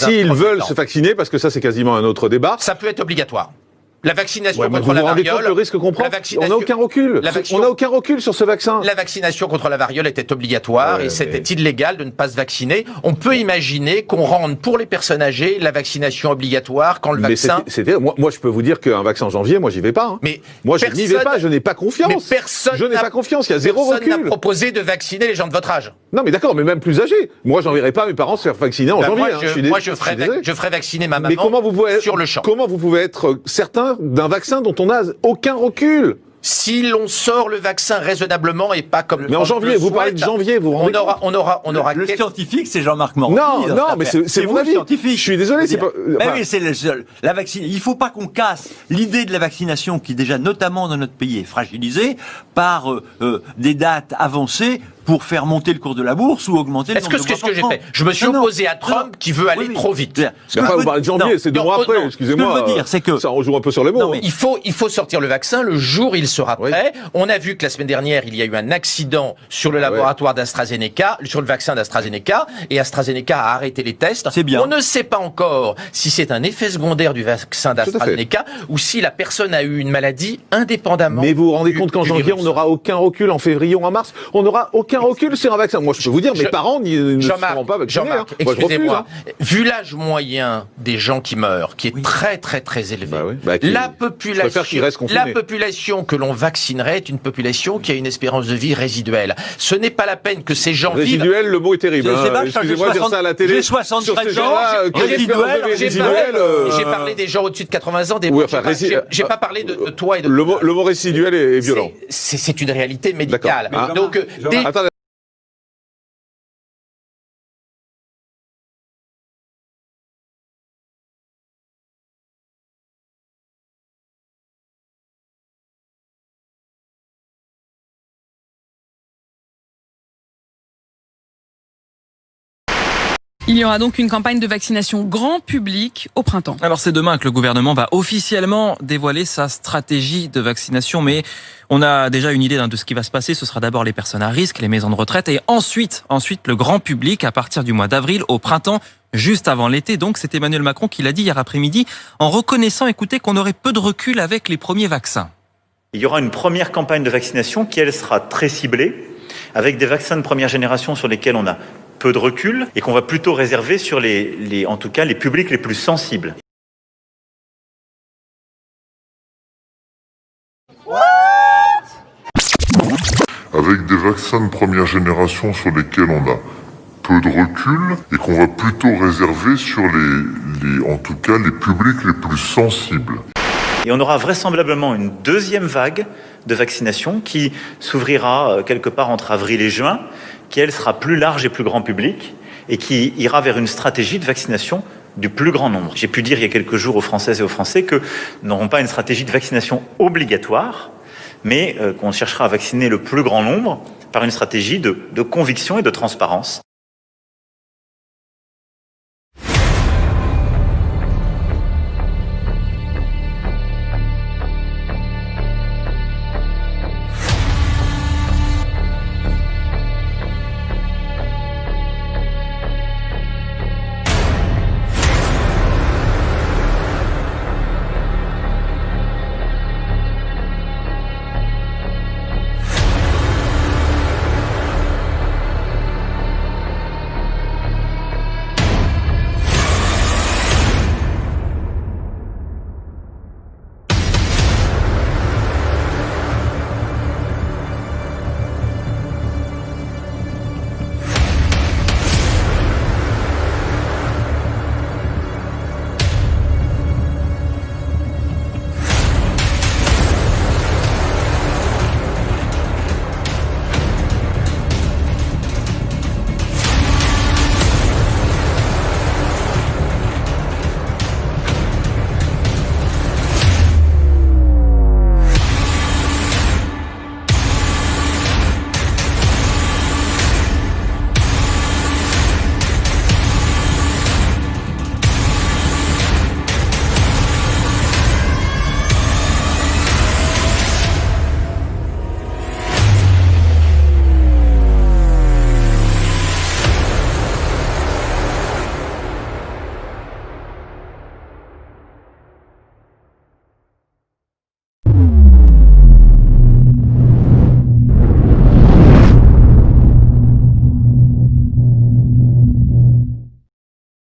s'ils veulent se vacciner, parce que ça c'est quasiment un autre débat. Ça peut être obligatoire. La vaccination contre vous la vous rendez variole. compte le risque qu'on prend ? On n'a aucun recul. On n'a aucun recul sur ce vaccin. La vaccination contre la variole était obligatoire et c'était illégal de ne pas se vacciner. On peut imaginer qu'on rende pour les personnes âgées la vaccination obligatoire quand le vaccin. Moi, je peux vous dire qu'un vaccin en janvier, moi, j'y vais pas. Hein. Mais moi, je n'y vais pas. Je n'ai pas confiance. Mais personne. Je n'ai pas confiance. Il y a zéro recul. Personne n'a proposé de vacciner les gens de votre âge. Non, mais d'accord, mais même plus âgés. Moi, j'enverrai pas mes parents se faire vacciner en janvier. Moi, je ferai vacciner ma maman. Mais comment vous pouvez sur le champ. Comment vous pouvez être certain d'un vaccin dont on n'a aucun recul? Si l'on sort le vaccin raisonnablement et pas comme. Mais en janvier, vous parlez de janvier, vous rendez compte ? On aura. Le scientifique, c'est Jean-Marc Morand. Non, mais c'est mon avis. Je suis désolé, c'est pas. Oui, c'est la vaccination. Il faut pas qu'on casse l'idée de la vaccination qui déjà, notamment dans notre pays, est fragilisée par des dates avancées pour faire monter le cours de la bourse ou augmenter le nombre de boîtes. Qu'est-ce que j'ai fait ? Je me suis opposé à Trump qui veut aller trop vite. Mais après, vous parlez de janvier, c'est 2 mois après, excusez-moi. Ce que je veux dire, c'est que... Ça, on joue un peu sur les mots. Non, mais il faut sortir le vaccin le jour où il sera prêt. On a vu que la semaine dernière, il y a eu un accident sur le laboratoire d'AstraZeneca, sur le vaccin d'AstraZeneca, et AstraZeneca a arrêté les tests. C'est bien. On ne sait pas encore si c'est un effet secondaire du vaccin d'AstraZeneca ou si la personne a eu une maladie indépendamment. Mais vous vous rendez compte qu'en janvier, on n'aura aucun recul, en février ou en mars, on n'aura aucun recul sur un vaccin. Moi, je peux vous dire, mes parents ne seront pas vaccinés. Jean-Marc, excusez-moi. Vu l'âge moyen des gens qui meurent, qui est très très très élevé, la population que l'on vaccinerait est une population qui a une espérance de vie résiduelle. Ce n'est pas la peine que ces gens vivent... Résiduel, le mot est terrible. Excusez-moi de dire ça à la télé. J'ai 73 ans, j'ai parlé des gens au-dessus de 80 ans, j'ai pas parlé de toi et de... Le mot résiduel est violent. C'est une réalité médicale. Donc, attendez. Il y aura donc une campagne de vaccination grand public au printemps. Alors c'est demain que le gouvernement va officiellement dévoiler sa stratégie de vaccination, mais on a déjà une idée de ce qui va se passer. Ce sera d'abord les personnes à risque, les maisons de retraite, et ensuite le grand public à partir du mois d'avril au printemps, juste avant l'été. Donc c'est Emmanuel Macron qui l'a dit hier après-midi, en reconnaissant, écoutez, qu'on aurait peu de recul avec les premiers vaccins. Il y aura une première campagne de vaccination qui, elle, sera très ciblée, avec des vaccins de première génération sur lesquels on a peu de recul et qu'on va plutôt réserver sur en tout cas les publics les plus sensibles. Avec des vaccins de première génération sur lesquels on a peu de recul et qu'on va plutôt réserver sur en tout cas les publics les plus sensibles. Et on aura vraisemblablement une deuxième vague de vaccination qui s'ouvrira quelque part entre avril et juin, qui elle sera plus large et plus grand public et qui ira vers une stratégie de vaccination du plus grand nombre. J'ai pu dire il y a quelques jours aux Françaises et aux Français que nous n'aurons pas une stratégie de vaccination obligatoire, mais qu'on cherchera à vacciner le plus grand nombre par une stratégie de conviction et de transparence.